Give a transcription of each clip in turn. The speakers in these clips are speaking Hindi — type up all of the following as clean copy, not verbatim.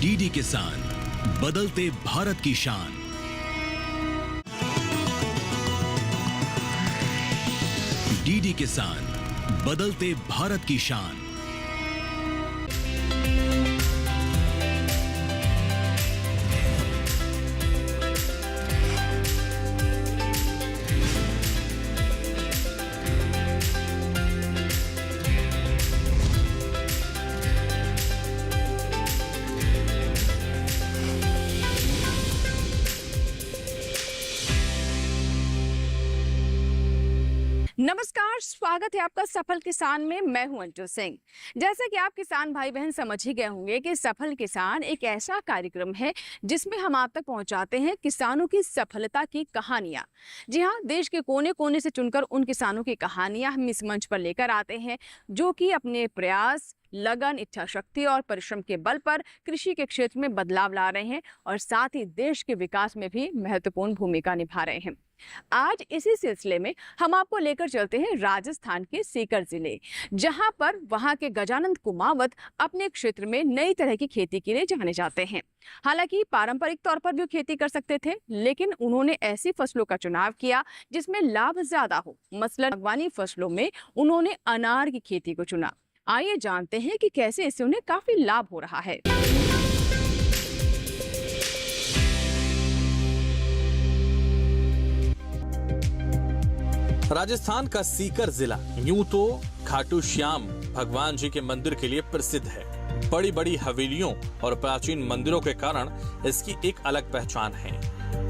डीडी किसान, बदलते भारत की शान। डीडी किसान, बदलते भारत की शान। नमस्कार, स्वागत है आपका सफल किसान में। मैं हूं अंजू सिंह। जैसे कि आप किसान भाई बहन समझ ही गए होंगे कि सफल किसान एक ऐसा कार्यक्रम है जिसमें हम आप तक पहुंचाते हैं किसानों की सफलता की कहानियां। जी हां, देश के कोने कोने से चुनकर उन किसानों की कहानियां हम इस मंच पर लेकर आते हैं जो कि अपने प्रयास, लगन, इच्छा शक्ति और परिश्रम के बल पर कृषि के क्षेत्र में बदलाव ला रहे हैं और साथ ही देश के विकास में भी महत्वपूर्ण भूमिका निभा रहे हैं। आज इसी सिलसिले में हम आपको लेकर चलते हैं राजस्थान के सीकर जिले, जहां पर वहां के गजानंद कुमावत अपने क्षेत्र में नई तरह की खेती के लिए जाने जाते हैं। हालांकि पारंपरिक तौर पर भी खेती कर सकते थे, लेकिन उन्होंने ऐसी फसलों का चुनाव किया जिसमें लाभ ज्यादा हो। मसलन बागवानी फसलों में उन्होंने अनार की खेती को चुना। आइए जानते हैं कि कैसे इससे उन्हें काफी लाभ हो रहा है। राजस्थान का सीकर जिला यूं तो खाटू श्याम भगवान जी के मंदिर के लिए प्रसिद्ध है। बड़ी बड़ी हवेलियों और प्राचीन मंदिरों के कारण इसकी एक अलग पहचान है।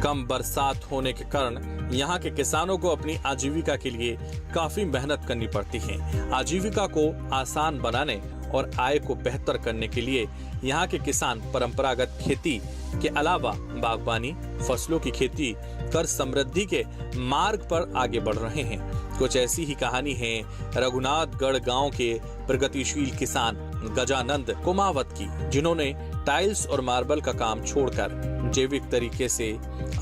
कम बरसात होने के कारण यहाँ के किसानों को अपनी आजीविका के लिए काफी मेहनत करनी पड़ती है। आजीविका को आसान बनाने और आय को बेहतर करने के लिए यहाँ के किसान परंपरागत खेती के अलावा बागवानी, फसलों की खेती कर समृद्धि के मार्ग पर आगे बढ़ रहे हैं। कुछ ऐसी ही कहानी है रघुनाथगढ़ गांव के प्रगतिशील किसान गजानंद कुमावत की, जिन्होंने टाइल्स और मार्बल का काम छोड़कर जैविक तरीके से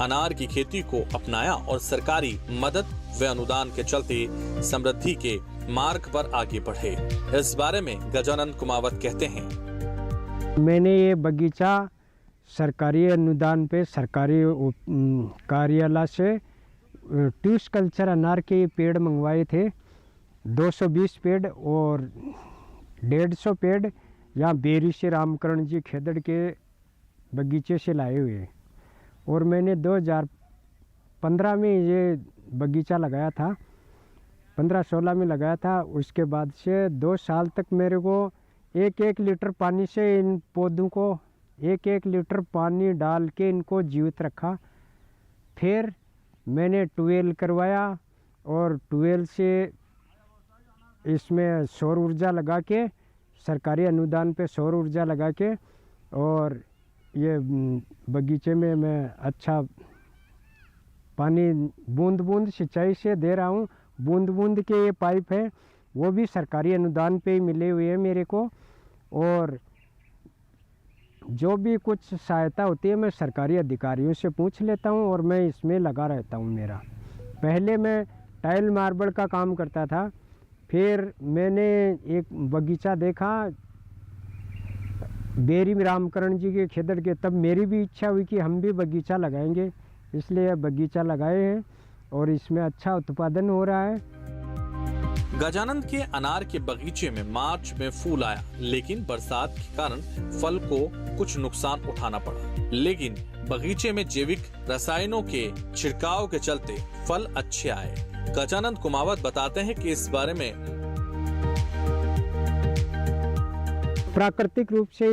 अनार की खेती को अपनाया और सरकारी मदद व अनुदान के चलते समृद्धि के मार्ग पर आगे बढ़े। इस बारे में गजानंद कुमावत कहते हैं, मैंने ये बगीचा सरकारी अनुदान पे सरकारी कार्यालय से ट्यूस कल्चर अनार के पेड़ मंगवाए थे। 220 पेड़ और 150 पेड़ यहाँ बेरी से रामकरण जी खेदड़ के बगीचे से लाए हुए। और मैंने 2015 में ये बगीचा लगाया था, 15-16 में लगाया था। उसके बाद से 2 साल तक मेरे को 1-1 लीटर पानी से इन पौधों को 1-1 लीटर पानी डाल के इनको जीवित रखा। फिर मैंने ट्यूबवेल करवाया और ट्यूबवेल से इसमें सौर ऊर्जा लगा के, सरकारी अनुदान पे सौर ऊर्जा लगा के, और ये बगीचे में मैं अच्छा पानी बूंद बूंद सिंचाई से दे रहा हूँ। बूंद बूंद के ये पाइप है वो भी सरकारी अनुदान पे ही मिले हुए हैं मेरे को। और जो भी कुछ सहायता होती है मैं सरकारी अधिकारियों से पूछ लेता हूँ और मैं इसमें लगा रहता हूँ। मेरा पहले मैं टाइल मार्बल का काम करता था, फिर मैंने एक बगीचा देखा बेरी रामकरण जी के खेदड़ के, तब मेरी भी इच्छा हुई कि हम भी बगीचा लगाएंगे, इसलिए बगीचा लगाए हैं और इसमें अच्छा उत्पादन हो रहा है। गजानंद के अनार के बगीचे में मार्च में फूल आया, लेकिन बरसात के कारण फल को कुछ नुकसान उठाना पड़ा। लेकिन बगीचे में जैविक रसायनों के छिड़काव के चलते फल अच्छे आए। गजानंद कुमावत बताते हैं कि इस बारे में प्राकृतिक रूप से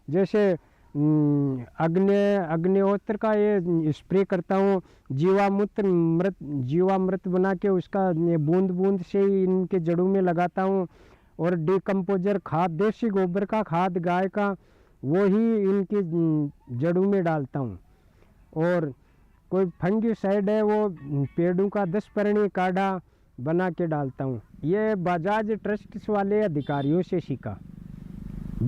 जैसे अग्निहोत्र का ये स्प्रे करता हूँ, जीवामृत बना के उसका ये बूंद बूंद से इनके जड़ों में लगाता हूँ। और डिकम्पोजर खाद, देसी गोबर का खाद गाय का, वो ही इनकी जड़ों में डालता हूँ। और कोई फंगिसाइड है वो पेड़ों का 10 परणी काढ़ा बना के डालता हूँ। ये बजाज ट्रस्ट वाले अधिकारियों से सीखा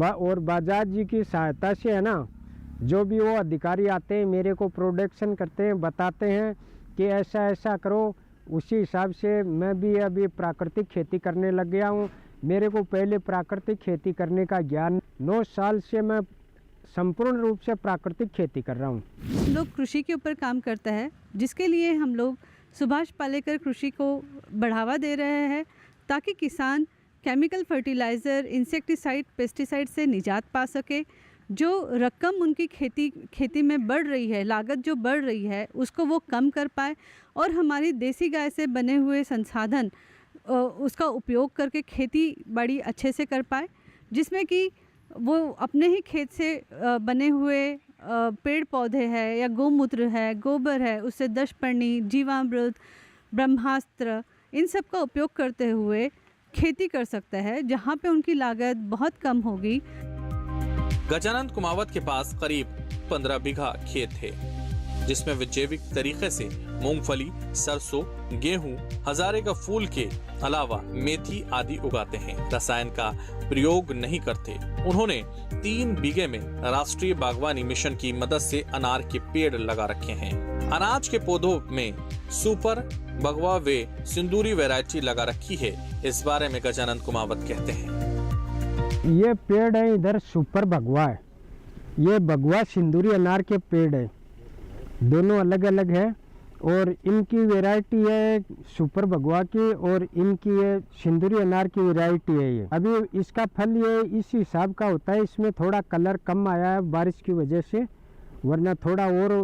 और बजाज जी की सहायता से है ना, जो भी वो अधिकारी आते हैं मेरे को प्रोडक्शन करते हैं, बताते हैं कि ऐसा ऐसा करो, उसी हिसाब से मैं भी अभी प्राकृतिक खेती करने लग गया हूँ। मेरे को पहले प्राकृतिक खेती करने का ज्ञान 9 साल से मैं संपूर्ण रूप से प्राकृतिक खेती कर रहा हूँ। हम लोग कृषि के ऊपर काम करता है, जिसके लिए हम लोग सुभाष पालेकर कृषि को बढ़ावा दे रहे हैं ताकि किसान केमिकल फर्टिलाइज़र, इंसेक्टिसाइड, पेस्टिसाइड से निजात पा सके। जो रकम उनकी खेती में बढ़ रही है, लागत जो बढ़ रही है, उसको वो कम कर पाए और हमारी देसी गाय से बने हुए संसाधन उसका उपयोग करके खेती बाड़ी अच्छे से कर पाए, जिसमें कि वो अपने ही खेत से बने हुए पेड़ पौधे हैं या गौमूत्र है, गोबर है, उससे दशपर्णी, जीवामृत, ब्रह्मास्त्र, इन सब का उपयोग करते हुए खेती कर सकता है, जहाँ पे उनकी लागत बहुत कम होगी। गजानंद कुमावत के पास करीब 15 बीघा खेत है, जिसमें वे जैविक तरीके से मूंगफली, सरसों, गेहूं, हजारे का फूल के अलावा मेथी आदि उगाते हैं। रसायन का प्रयोग नहीं करते। उन्होंने 3 बीघे में राष्ट्रीय बागवानी मिशन की मदद से अनार के पेड़ लगा रखे हैं। अनाज के पौधों में सुपर, बगवा व सिंदूरी वैरायटी लगा रखी है। इस बारे में गजानंद कुमावत कहते हैं, ये पेड़ है, इधर सुपर भगवा है, ये भगवा सिंदूरी अनार के पेड़ है, दोनों अलग अलग है और इनकी वैरायटी है सुपर भगवा की और इनकी ये सिंदूरी अनार की वैरायटी है। ये अभी इसका फल ये इस हिसाब का होता है, इसमें थोड़ा कलर कम आया है बारिश की वजह से, वरना थोड़ा और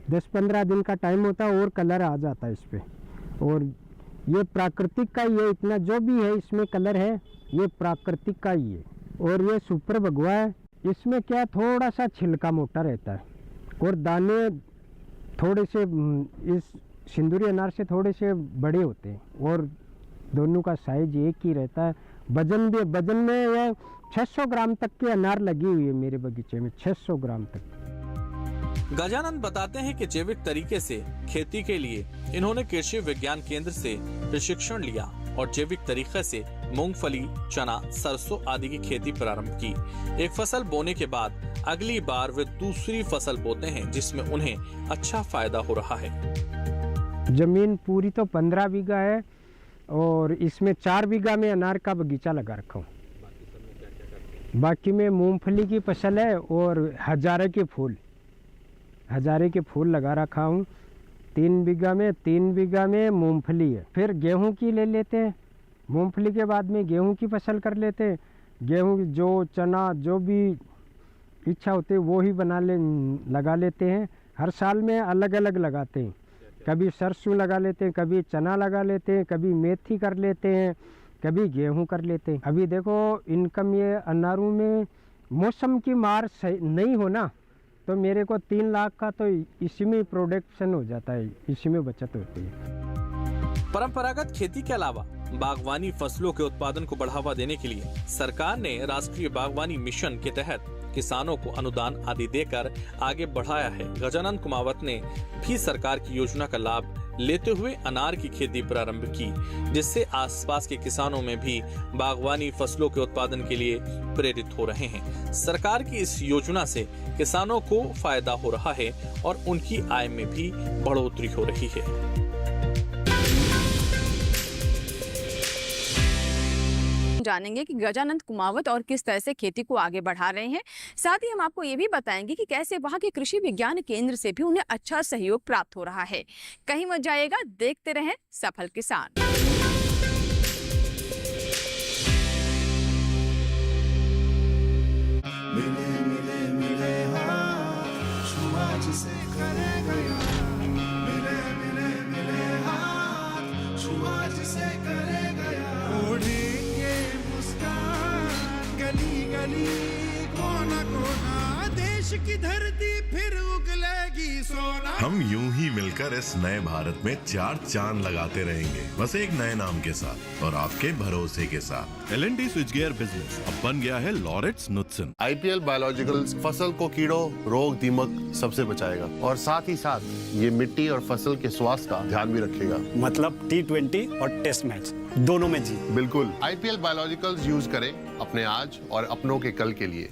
10-15 दिन का टाइम होता है और कलर आ जाता है इस पर। और ये प्राकृतिक का ही है, इतना जो भी है इसमें कलर है ये प्राकृतिक का ही है। और ये सुपर भगवा है, इसमें क्या थोड़ा सा छिलका मोटा रहता है और दाने थोड़े से इस सिंदूरी अनार से थोड़े से बड़े होते हैं और दोनों का साइज एक ही रहता है। वजन में ये 600 ग्राम तक के अनार लगी हुई है मेरे बगीचे में, 600 ग्राम तक। गजानंद बताते हैं कि जैविक तरीके से खेती के लिए इन्होंने कृषि विज्ञान केंद्र से प्रशिक्षण लिया और जैविक तरीके से मूंगफली, चना, सरसों आदि की खेती प्रारंभ की। एक फसल बोने के बाद अगली बार वे दूसरी फसल बोते हैं, जिसमें उन्हें अच्छा फायदा हो रहा है। जमीन पूरी तो 15 बीघा है और इसमें 4 बीघा में अनार का बगीचा लगा रखा हूँ। बाकी में मूंगफली की फसल है और हजारे के फूल लगा रखा हूँ। 3 बीघा में मूंगफली है। फिर गेहूं की ले लेते हैं, मूंगफली के बाद में गेहूं की फसल कर लेते हैं। गेहूं जो चना जो भी इच्छा होती है वो ही लगा लेते हैं। हर साल में अलग अलग लगाते हैं, कभी सरसों लगा लेते हैं, कभी चना लगा लेते हैं, कभी मेथी कर लेते हैं, कभी गेहूं कर लेते हैं। अभी देखो इनकम ये अनारों में मौसम की मार नहीं होना तो मेरे को 3 लाख का तो इसी में प्रोडक्शन हो जाता है, इसी में बचत होती है। परंपरागत खेती के अलावा बागवानी फसलों के उत्पादन को बढ़ावा देने के लिए सरकार ने राष्ट्रीय बागवानी मिशन के तहत किसानों को अनुदान आदि देकर आगे बढ़ाया है। गजानंद कुमावत ने भी सरकार की योजना का लाभ लेते हुए अनार की खेती प्रारंभ की, जिससे आसपास के किसानों में भी बागवानी फसलों के उत्पादन के लिए प्रेरित हो रहे हैं। सरकार की इस योजना से किसानों को फायदा हो रहा है और उनकी आय में भी बढ़ोतरी हो रही है। जानेंगे कि गजानंद कुमावत और किस तरह से खेती को आगे बढ़ा रहे हैं। साथ ही हम आपको ये भी बताएंगे कि कैसे वहां के कृषि विज्ञान केंद्र से भी उन्हें अच्छा सहयोग प्राप्त हो रहा है। कहीं मत जाइएगा, देखते रहें सफल किसान। की धरती फिर उगलेगी सोना। हम यूं ही मिलकर इस नए भारत में 4 चांद लगाते रहेंगे, बस एक नए नाम के साथ और आपके भरोसे के साथ। L&T स्विचगियर बिजनेस अब बन गया है लॉरेट्स नुत्सन। IPL बायोलॉजिकल्स फसल को कीड़ों, रोग, दीमक सबसे बचाएगा और साथ ही साथ ये मिट्टी और फसल के स्वास्थ्य का ध्यान भी रखेगा। मतलब T20 और टेस्ट मैच दोनों में जीत। बिल्कुल, IPL बायोलॉजिकल्स यूज करें अपने आज और अपनों के कल के लिए।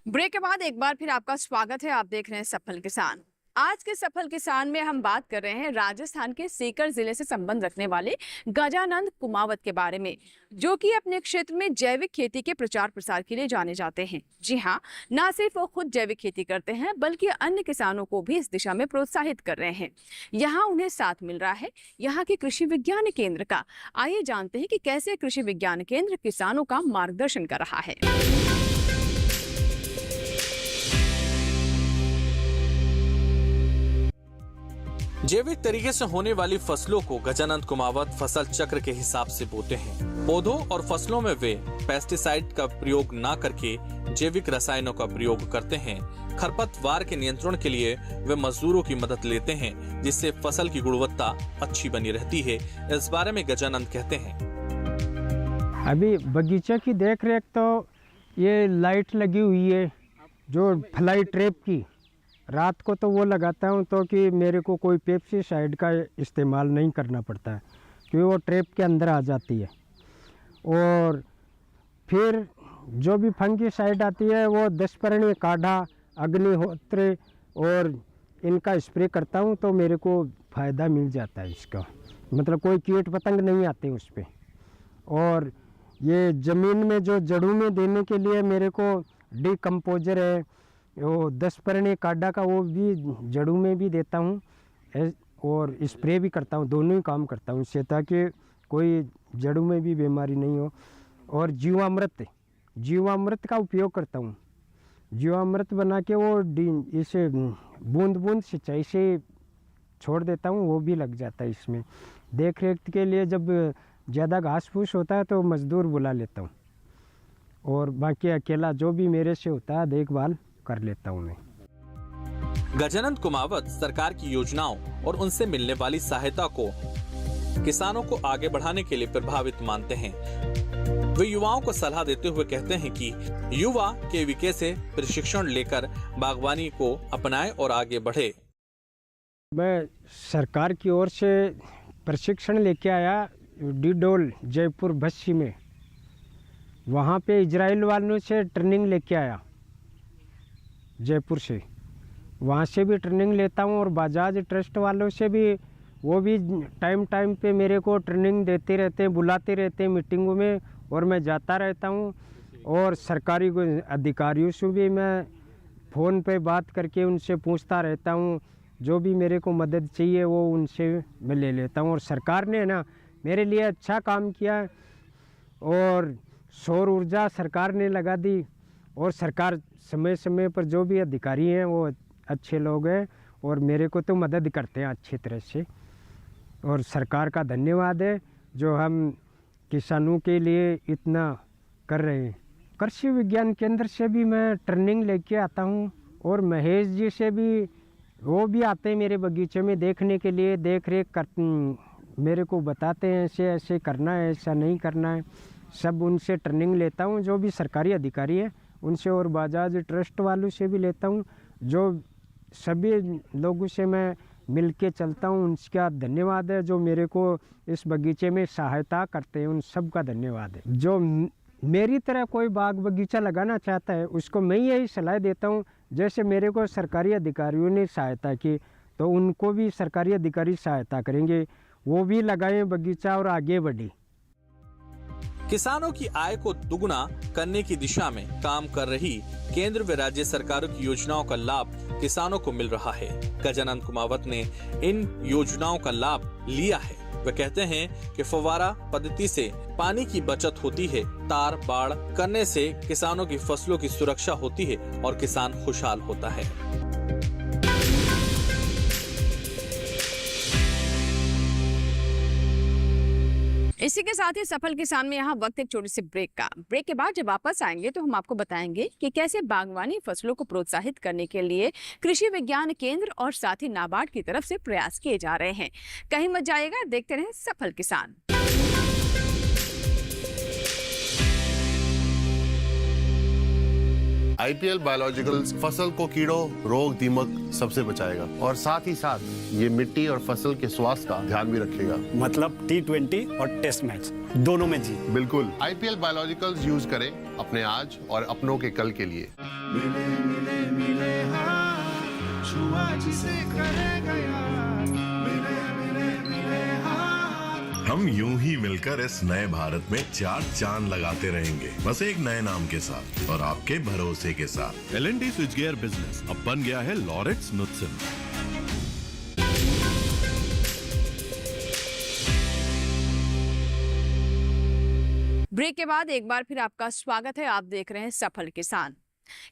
ब्रेक के बाद एक बार फिर आपका स्वागत है। आप देख रहे हैं सफल किसान। आज के सफल किसान में हम बात कर रहे हैं राजस्थान के सीकर जिले से संबंध रखने वाले गजानंद कुमावत के बारे में, जो कि अपने क्षेत्र में जैविक खेती के प्रचार प्रसार के लिए जाने जाते हैं। जी हाँ, न सिर्फ वो खुद जैविक खेती करते हैं बल्कि अन्य किसानों को भी इस दिशा में प्रोत्साहित कर रहे हैं। यहाँ उन्हें साथ मिल रहा है यहाँ के कृषि विज्ञान केंद्र का। आइए जानते हैं कि कैसे कृषि विज्ञान केंद्र किसानों का मार्गदर्शन कर रहा है। जैविक तरीके से होने वाली फसलों को गजानंद कुमावत फसल चक्र के हिसाब से बोते हैं। पौधों और फसलों में वे पेस्टिसाइड का प्रयोग न करके जैविक रसायनों का प्रयोग करते हैं। खरपतवार के नियंत्रण के लिए वे मजदूरों की मदद लेते हैं, जिससे फसल की गुणवत्ता अच्छी बनी रहती है। इस बारे में गजानंद कहते हैं, अभी बगीचे की देख रेख तो ये लाइट लगी हुई है जो फ्लाई ट्रैप की, रात को तो वो लगाता हूँ तो कि मेरे को कोई पेस्टिसाइड का इस्तेमाल नहीं करना पड़ता है, क्योंकि वो ट्रैप के अंदर आ जाती है। और फिर जो भी फंगीसाइड आती है वो 10 परणी काढ़ा, अग्निहोत्र और इनका स्प्रे करता हूँ तो मेरे को फ़ायदा मिल जाता है इसका, मतलब कोई कीट पतंग नहीं आते उस पर। और ये ज़मीन में जो जड़ों में देने के लिए मेरे को डिकम्पोजर है, वो 10 परणी काढ़ा का, वो भी जड़ों में भी देता हूँ और स्प्रे भी करता हूँ, दोनों ही काम करता हूँ इससे, ताकि कोई जड़ों में भी बीमारी नहीं हो। और जीवामृत का उपयोग करता हूँ। जीवामृत बना के वो इसे बूंद बूंद सिंचाई से छोड़ देता हूँ, वो भी लग जाता है इसमें। देख रेख के लिए जब ज़्यादा घास फूस होता है तो मज़दूर बुला लेता हूँ, और बाकी अकेला जो भी मेरे से होता है देखभाल कर लेता हूँ मैं। गजानंद कुमावत सरकार की योजनाओं और उनसे मिलने वाली सहायता को किसानों को आगे बढ़ाने के लिए प्रभावित मानते हैं। वे युवाओं को सलाह देते हुए कहते हैं कि युवा केवीके से प्रशिक्षण लेकर बागवानी को अपनाएं और आगे बढ़े। मैं सरकार की ओर से प्रशिक्षण लेके आया डीडोल जयपुर बस्सी में, वहाँ पे इजराइल वालों से ट्रेनिंग लेके आया जयपुर से, वहाँ से भी ट्रेनिंग लेता हूँ। और बजाज ट्रस्ट वालों से भी, वो भी टाइम पे मेरे को ट्रेनिंग देते रहते हैं, बुलाते रहते हैं मीटिंगों में, और मैं जाता रहता हूँ। और सरकारी अधिकारियों से भी मैं फ़ोन पे बात करके उनसे पूछता रहता हूँ, जो भी मेरे को मदद चाहिए वो उनसे मैं ले लेता हूँ। और सरकार ने ना मेरे लिए अच्छा काम किया, और सौर ऊर्जा सरकार ने लगा दी, और सरकार समय समय पर जो भी अधिकारी हैं वो अच्छे लोग हैं और मेरे को तो मदद करते हैं अच्छी तरह से। और सरकार का धन्यवाद है जो हम किसानों के लिए इतना कर रहे हैं। कृषि विज्ञान केंद्र से भी मैं ट्रेनिंग लेके आता हूँ, और महेश जी से भी, वो भी आते हैं मेरे बगीचे में देखने के लिए, देख रेख कर मेरे को बताते हैं ऐसे ऐसे करना है, ऐसा नहीं करना है। सब उनसे ट्रेनिंग लेता हूँ, जो भी सरकारी अधिकारी है उनसे, और बजाज ट्रस्ट वालों से भी लेता हूँ। जो सभी लोगों से मैं मिल के चलता हूँ, उनका धन्यवाद है। जो मेरे को इस बगीचे में सहायता करते हैं उन सब का धन्यवाद है। जो मेरी तरह कोई बाग बगीचा लगाना चाहता है उसको मैं यही सलाह देता हूँ, जैसे मेरे को सरकारी अधिकारियों ने सहायता की तो उनको भी सरकारी अधिकारी सहायता करेंगे, वो भी लगाएं बगीचा और आगे बढ़े। किसानों की आय को दुगुना करने की दिशा में काम कर रही केंद्र व राज्य सरकारों की योजनाओं का लाभ किसानों को मिल रहा है। गजानंद कुमावत ने इन योजनाओं का लाभ लिया है। वे कहते हैं कि फव्वारा पद्धति से पानी की बचत होती है, तार बाड़ करने से किसानों की फसलों की सुरक्षा होती है और किसान खुशहाल होता है। इसी के साथ ही सफल किसान में यहाँ वक्त एक छोटी सी ब्रेक का। ब्रेक के बाद जब वापस आएंगे तो हम आपको बताएंगे कि कैसे बागवानी फसलों को प्रोत्साहित करने के लिए कृषि विज्ञान केंद्र और साथ ही नाबार्ड की तरफ से प्रयास किए जा रहे हैं। कहीं मत जाइएगा, देखते रहें सफल किसान। IPL बायोलॉजिकल्स फसल को कीड़ों, रोग, दीमक सबसे बचाएगा और साथ ही साथ ये मिट्टी और फसल के स्वास्थ्य का ध्यान भी रखेगा। मतलब T20 और टेस्ट मैच दोनों में जीत। बिल्कुल, IPL बायोलॉजिकल्स यूज करें अपने आज और अपनों के कल के लिए। मिले मिले मिले हाँ, छुआ जिसे करेगा यार, मिले मिले मिले हाथ। हम यूं ही मिलकर इस नए भारत में 4 चांद लगाते रहेंगे, बस एक नए नाम के साथ और आपके भरोसे के साथ। L&T स्विचगियर बिजनेस अब बन गया है लॉरेट्स नुत्सन। ब्रेक के बाद एक बार फिर आपका स्वागत है। आप देख रहे हैं सफल किसान।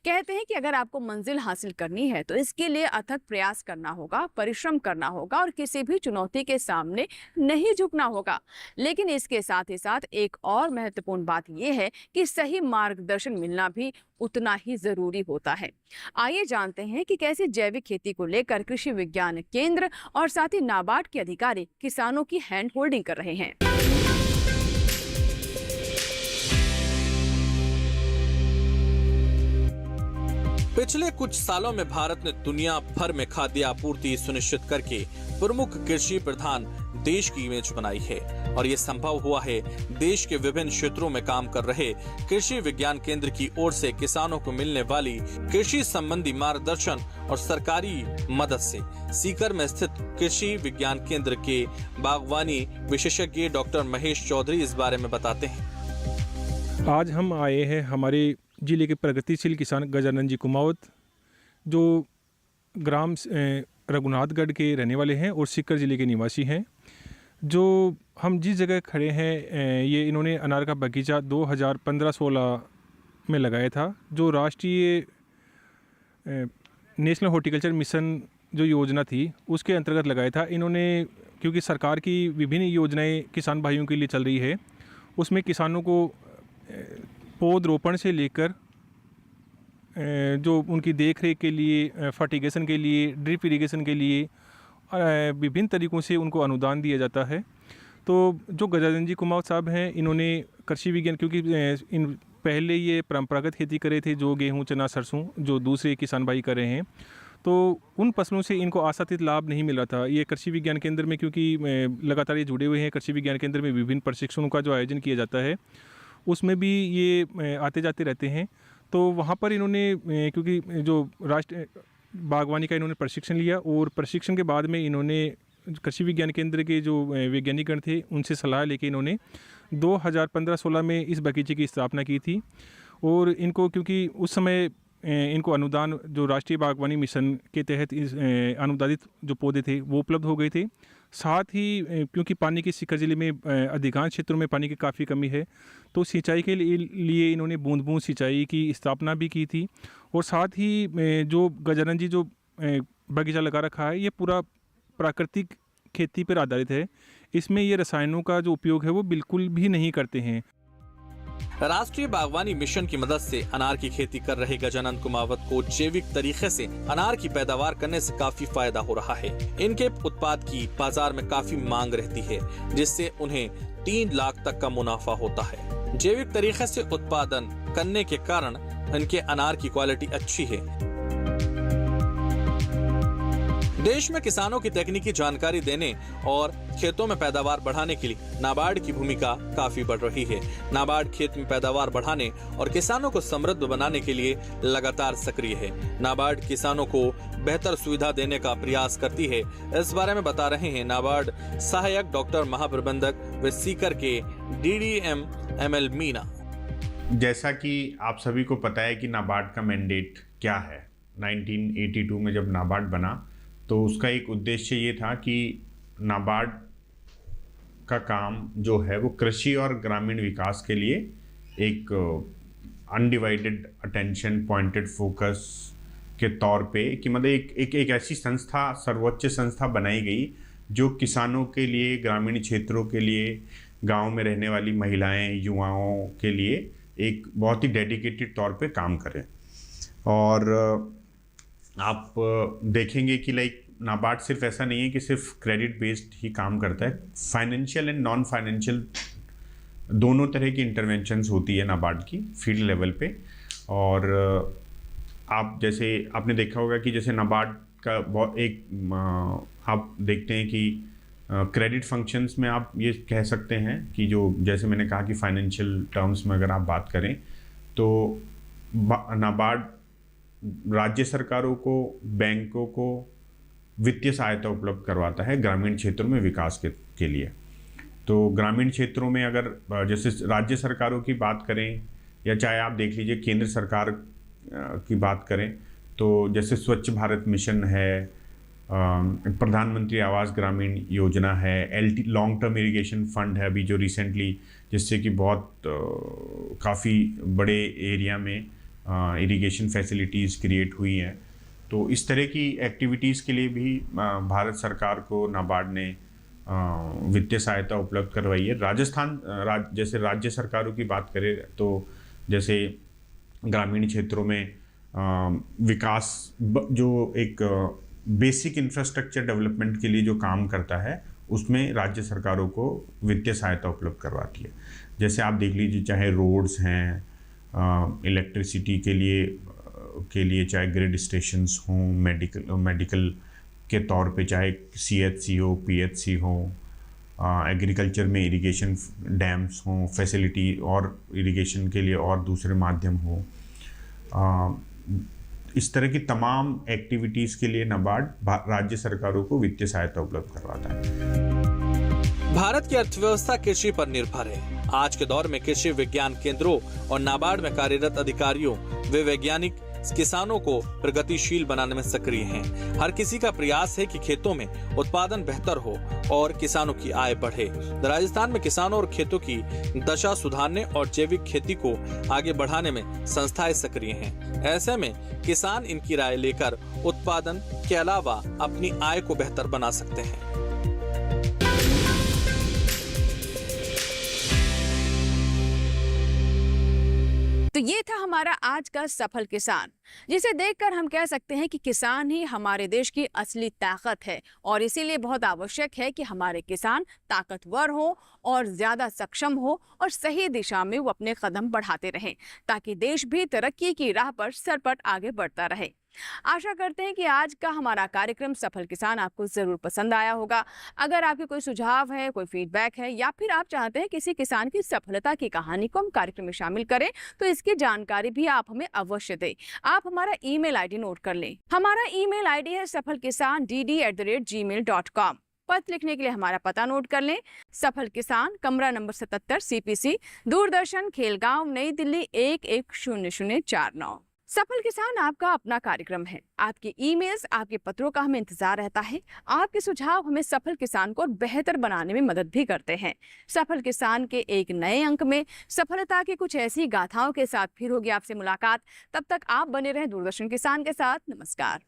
कहते हैं कि अगर आपको मंजिल हासिल करनी है तो इसके लिए अथक प्रयास करना होगा, परिश्रम करना होगा और किसी भी चुनौती के सामने नहीं झुकना होगा। लेकिन इसके साथ ही साथ एक और महत्वपूर्ण बात यह है कि सही मार्गदर्शन मिलना भी उतना ही जरूरी होता है। आइए जानते हैं कि कैसे जैविक खेती को लेकर कृषि विज्ञान केंद्र और साथ ही नाबार्ड के अधिकारी किसानों की हैंड होल्डिंग कर रहे हैं। पिछले कुछ सालों में भारत ने दुनिया भर में खाद्य आपूर्ति सुनिश्चित करके प्रमुख कृषि प्रधान देश की इमेज बनाई है और ये संभव हुआ है देश के विभिन्न क्षेत्रों में काम कर रहे कृषि विज्ञान केंद्र की ओर से किसानों को मिलने वाली कृषि संबंधी मार्गदर्शन और सरकारी मदद से। सीकर में स्थित कृषि विज्ञान केंद्र के बागवानी विशेषज्ञ डॉक्टर महेश चौधरी इस बारे में बताते हैं। आज हम आए हैं हमारे जिले के प्रगतिशील किसान गजानन जी कुमावत, जो ग्राम रघुनाथगढ़ के रहने वाले हैं और सीकर जिले के निवासी हैं। जो हम जिस जगह खड़े हैं ये इन्होंने अनार का बगीचा 2015-16 में लगाया था, जो राष्ट्रीय नेशनल हॉर्टिकल्चर मिशन जो योजना थी उसके अंतर्गत लगाया था इन्होंने। क्योंकि सरकार की विभिन्न योजनाएं किसान भाइयों के लिए चल रही है, उसमें किसानों को पौधरोपण से लेकर जो उनकी देखरेख के लिए, फर्टिगेशन के लिए, ड्रिप इरिगेशन के लिए विभिन्न तरीक़ों से उनको अनुदान दिया जाता है। तो जो गजानन जी कुमावत साहब हैं, इन्होंने कृषि विज्ञान, क्योंकि इन पहले ये परंपरागत खेती कर रहे थे, जो गेहूं, चना, सरसों, जो दूसरे किसान भाई कर रहे हैं, तो उन फसलों से इनको आशातीत लाभ नहीं मिला था। ये कृषि विज्ञान केंद्र में, क्योंकि लगातार ये जुड़े हुए हैं, कृषि विज्ञान केंद्र में विभिन्न प्रशिक्षणों का जो आयोजन किया जाता है उसमें भी ये आते जाते रहते हैं। तो वहाँ पर इन्होंने, क्योंकि जो राष्ट्र बागवानी का इन्होंने प्रशिक्षण लिया और प्रशिक्षण के बाद में इन्होंने कृषि विज्ञान केंद्र के जो वैज्ञानिकगण थे उनसे सलाह लेके इन्होंने 2015-16 में इस बगीचे की स्थापना की थी। और इनको, क्योंकि उस समय इनको अनुदान जो राष्ट्रीय बागवानी मिशन के तहत इस अनुदानित जो पौधे थे वो उपलब्ध हो गए थे। साथ ही क्योंकि पानी की सीकर ज़िले में अधिकांश क्षेत्रों में पानी की काफ़ी कमी है, तो सिंचाई के लिए इन्होंने बूंद बूंद सिंचाई की स्थापना भी की थी। और साथ ही जो गजानन जी जो बगीचा लगा रखा है ये पूरा प्राकृतिक खेती पर आधारित है। इसमें ये रसायनों का जो उपयोग है वो बिल्कुल भी नहीं करते हैं। राष्ट्रीय बागवानी मिशन की मदद से अनार की खेती कर रहे गजानन कुमावत को जैविक तरीके से अनार की पैदावार करने से काफी फायदा हो रहा है। इनके उत्पाद की बाजार में काफी मांग रहती है, जिससे उन्हें 3 लाख तक का मुनाफा होता है। जैविक तरीके से उत्पादन करने के कारण इनके अनार की क्वालिटी अच्छी है। देश में किसानों की तकनीकी जानकारी देने और खेतों में पैदावार बढ़ाने के लिए नाबार्ड की भूमिका काफी बढ़ रही है। नाबार्ड खेत में पैदावार बढ़ाने और किसानों को समृद्ध बनाने के लिए लगातार सक्रिय है। नाबार्ड किसानों को बेहतर सुविधा देने का प्रयास करती है। इस बारे में बता रहे हैं नाबार्ड सहायक डॉक्टर महाप्रबंधक व सीकर के DDM ML मीना। जैसा कि आप सभी को पता है कि नाबार्ड का मैंडेट क्या है। 1982 में जब नाबार्ड बना तो उसका एक उद्देश्य ये था कि नाबार्ड का काम जो है वो कृषि और ग्रामीण विकास के लिए एक अनडिवाइडेड अटेंशन, पॉइंटेड फोकस के तौर पे, कि मतलब एक ऐसी संस्था, सर्वोच्च संस्था बनाई गई जो किसानों के लिए, ग्रामीण क्षेत्रों के लिए, गांव में रहने वाली महिलाएं, युवाओं के लिए एक बहुत ही डेडिकेटेड तौर पे काम करे। और आप देखेंगे कि नाबार्ड सिर्फ ऐसा नहीं है कि सिर्फ क्रेडिट बेस्ड ही काम करता है। फाइनेंशियल एंड नॉन फाइनेंशियल दोनों तरह की इंटरवेंशंस होती है नाबार्ड की फील्ड लेवल पे। और आप जैसे आपने देखा होगा कि जैसे नाबार्ड का आप देखते हैं कि क्रेडिट फंक्शंस में आप ये कह सकते हैं कि जो, जैसे मैंने कहा कि फाइनेंशियल टर्म्स में अगर आप बात करें तो नाबार्ड राज्य सरकारों को, बैंकों को वित्तीय सहायता उपलब्ध करवाता है ग्रामीण क्षेत्रों में विकास के लिए। तो ग्रामीण क्षेत्रों में अगर जैसे राज्य सरकारों की बात करें या चाहे आप देख लीजिए केंद्र सरकार की बात करें, तो जैसे स्वच्छ भारत मिशन है, प्रधानमंत्री आवास ग्रामीण योजना है, लॉन्ग टर्म इरिगेशन फंड है अभी जो रिसेंटली, जिससे कि बहुत काफ़ी बड़े एरिया में इरिगेशन फैसिलिटीज़ क्रिएट हुई हैं। तो इस तरह की एक्टिविटीज़ के लिए भी भारत सरकार को नाबार्ड ने वित्तीय सहायता उपलब्ध करवाई है। राजस्थान जैसे राज्य सरकारों की बात करें तो जैसे ग्रामीण क्षेत्रों में विकास जो एक बेसिक इंफ्रास्ट्रक्चर डेवलपमेंट के लिए जो काम करता है उसमें राज्य सरकारों को वित्तीय सहायता उपलब्ध करवाती है। जैसे आप देख लीजिए चाहे रोड्स हैं, इलेक्ट्रिसिटी के लिए चाहे ग्रिड स्टेशंस हों, मेडिकल के तौर पे चाहे CHC हो, PHC हो, एग्रीकल्चर में इरिगेशन डैम्स हों, फैसिलिटी और इरिगेशन के लिए और दूसरे माध्यम हो, इस तरह की तमाम एक्टिविटीज़ के लिए नाबार्ड राज्य सरकारों को वित्तीय सहायता उपलब्ध करवाता है। भारत की अर्थव्यवस्था कृषि पर निर्भर है। आज के दौर में कृषि विज्ञान केंद्रों और नाबार्ड में कार्यरत अधिकारियों वे वैज्ञानिक किसानों को प्रगतिशील बनाने में सक्रिय हैं। हर किसी का प्रयास है कि खेतों में उत्पादन बेहतर हो और किसानों की आय बढ़े। राजस्थान में किसानों और खेतों की दशा सुधारने और जैविक खेती को आगे बढ़ाने में संस्थाएं सक्रिय हैं। ऐसे में किसान इनकी राय लेकर उत्पादन के अलावा अपनी आय को बेहतर बना सकते हैं। तो ये था हमारा आज का सफल किसान, जिसे देखकर हम कह सकते हैं कि किसान ही हमारे देश की असली ताकत है और इसीलिए बहुत आवश्यक है कि हमारे किसान ताकतवर हो और ज्यादा सक्षम हो और सही दिशा में वो अपने कदम बढ़ाते रहें ताकि देश भी तरक्की की राह पर सरपट आगे बढ़ता रहे। आशा करते हैं कि आज का हमारा कार्यक्रम सफल किसान आपको जरूर पसंद आया होगा। अगर आपके कोई सुझाव है, कोई फीडबैक है या फिर आप चाहते हैं किसी किसान की सफलता की कहानी को हम कार्यक्रम में शामिल करें तो इसकी जानकारी भी आप हमें अवश्य दें। आप हमारा ईमेल आईडी नोट कर लें। हमारा ईमेल आईडी है safalkisan@gmail.com। पत्र लिखने के लिए हमारा पता नोट कर लें। सफल किसान, कमरा नंबर 77, CPC, दूरदर्शन, खेलगांव, नई दिल्ली 110049। सफल किसान आपका अपना कार्यक्रम है। आपके ईमेल्स, आपके पत्रों का हमें इंतजार रहता है। आपके सुझाव हमें सफल किसान को बेहतर बनाने में मदद भी करते हैं। सफल किसान के एक नए अंक में सफलता की कुछ ऐसी गाथाओं के साथ फिर होगी आपसे मुलाकात। तब तक आप बने रहें दूरदर्शन किसान के साथ। नमस्कार।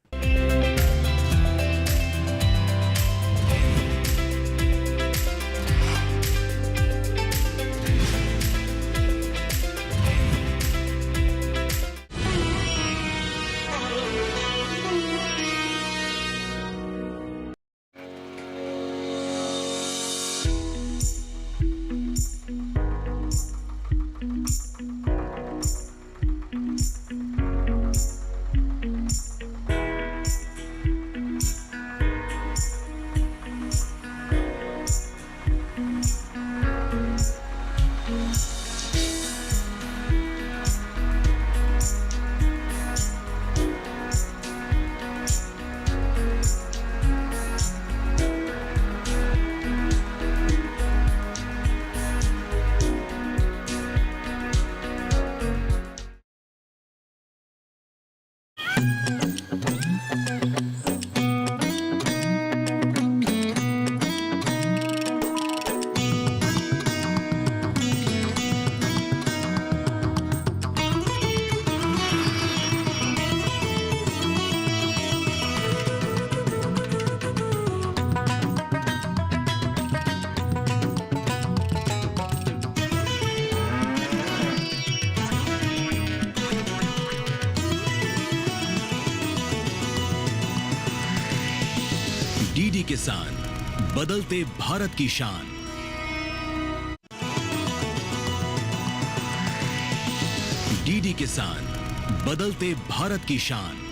डीडी किसान, बदलते भारत की शान। डीडी किसान, बदलते भारत की शान।